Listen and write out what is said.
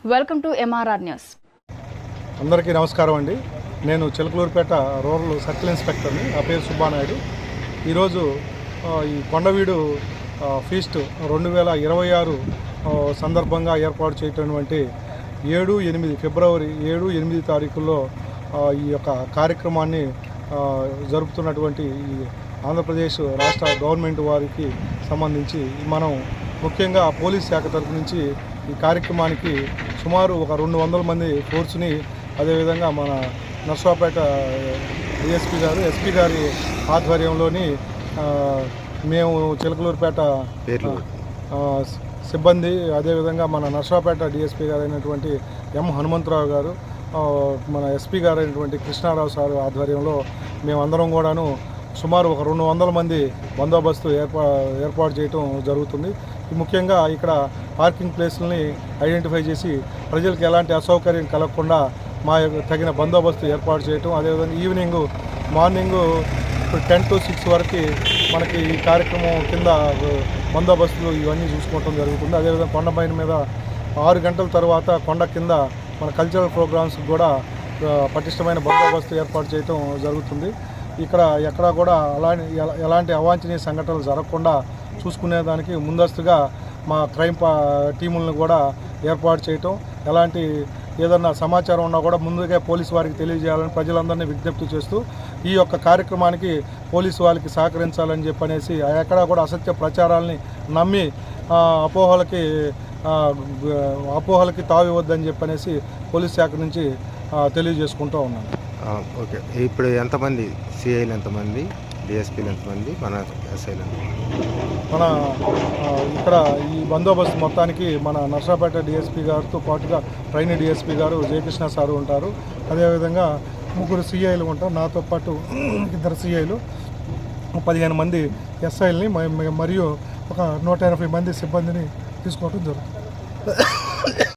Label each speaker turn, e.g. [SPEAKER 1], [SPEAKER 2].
[SPEAKER 1] Welcome to MRR news.
[SPEAKER 2] అందరికీ నమస్కారం అండి. నేను చిలకలూరుపేట రూరల్ సర్కిల్ ఇన్స్పెక్టర్ని. నా పేరు సుబ్బానాయుడు. ఈరోజు ఈ కొండవీడు ఫీస్ట్ 2026 సందర్భంగా ఏర్పాటు చేయటటువంటి ఫిబ్రవరి 7-8 తారీఖుల్లో ఈ యొక్క కార్యక్రమాన్ని జరుపుతున్నటువంటి ఈ ఆంధ్రప్రదేశ్ రాష్ట్ర గవర్నమెంట్ వారికి సంబంధించి మనం ముఖ్యంగా పోలీస్ శాఖ తరఫు నుంచి ఈ కార్యక్రమానికి సుమారు ఒక 200 మంది ఫోర్స్ని, అదేవిధంగా మన నర్సరావుపేట డిఎస్పీ గారు, ఎస్పీ గారి ఆధ్వర్యంలోని మేము చిలకలూరుపేట సిబ్బంది, అదేవిధంగా మన నర్సరావుపేట డిఎస్పీ గారు అయినటువంటి ఎం హనుమంతరావు గారు, మన ఎస్పీ గారు అయినటువంటి కృష్ణారావు సార్ ఆధ్వర్యంలో మేమందరం కూడాను సుమారు ఒక 200 మంది బందోబస్తు ఏర్పాటు చేయటం జరుగుతుంది. ముఖ్యంగా ఇక్కడ పార్కింగ్ ప్లేస్లని ఐడెంటిఫై చేసి ప్రజలకు ఎలాంటి అసౌకర్యం కలగకుండా తగిన బందోబస్తు ఏర్పాటు చేయటం, అదేవిధంగా మార్నింగ్ 10 to 6 వరకు మనకి ఈ కార్యక్రమం కింద బందోబస్తులు ఇవన్నీ చూసుకోవటం జరుగుతుంది. అదేవిధంగా కొండపైన మీద 6 గంటల తర్వాత కొండ కింద మన కల్చరల్ ప్రోగ్రామ్స్ కూడా పటిష్టమైన బందోబస్తు ఏర్పాటు చేయటం జరుగుతుంది. ఇక్కడ ఎక్కడా కూడా ఎలాంటి అవాంఛనీయ సంఘటనలు జరగకుండా చూసుకునేదానికి ముందస్తుగా మా క్రైమ్ టీములను కూడా ఏర్పాటు చేయటం, ఎలాంటి ఏదన్నా సమాచారం ఉన్నా కూడా ముందుగా పోలీసు వారికి తెలియజేయాలని ప్రజలందరినీ విజ్ఞప్తి చేస్తూ ఈ యొక్క కార్యక్రమానికి పోలీసు వారికి సహకరించాలని చెప్పనేసి ఎక్కడా కూడా అసత్య ప్రచారాలని నమ్మి అపోహలకి తావివద్దని చెప్పనేసి పోలీస్ శాఖ నుంచి తెలియజేసుకుంటూ ఉన్నాను.
[SPEAKER 3] ఓకే, ఇప్పుడు ఎంతమంది సిఐలు, ఎంతమంది డిఎస్పీలు, ఎంతమంది మన ఎస్ఐలు?
[SPEAKER 2] మన ఇక్కడ ఈ బందోబస్తు మొత్తానికి మన నర్సరావుపేట డిఎస్పీ గారితో పాటుగా ట్రైనీ డిఎస్పీ గారు జయకృష్ణ సారు ఉంటారు. అదేవిధంగా 3 సిఐలు ఉంటారు. నాతో పాటు 2 సిఐలు, 15 మంది ఎస్ఐల్ని మరియు ఒక 180 మంది సిబ్బందిని తీసుకోవడం జరుగుతుంది.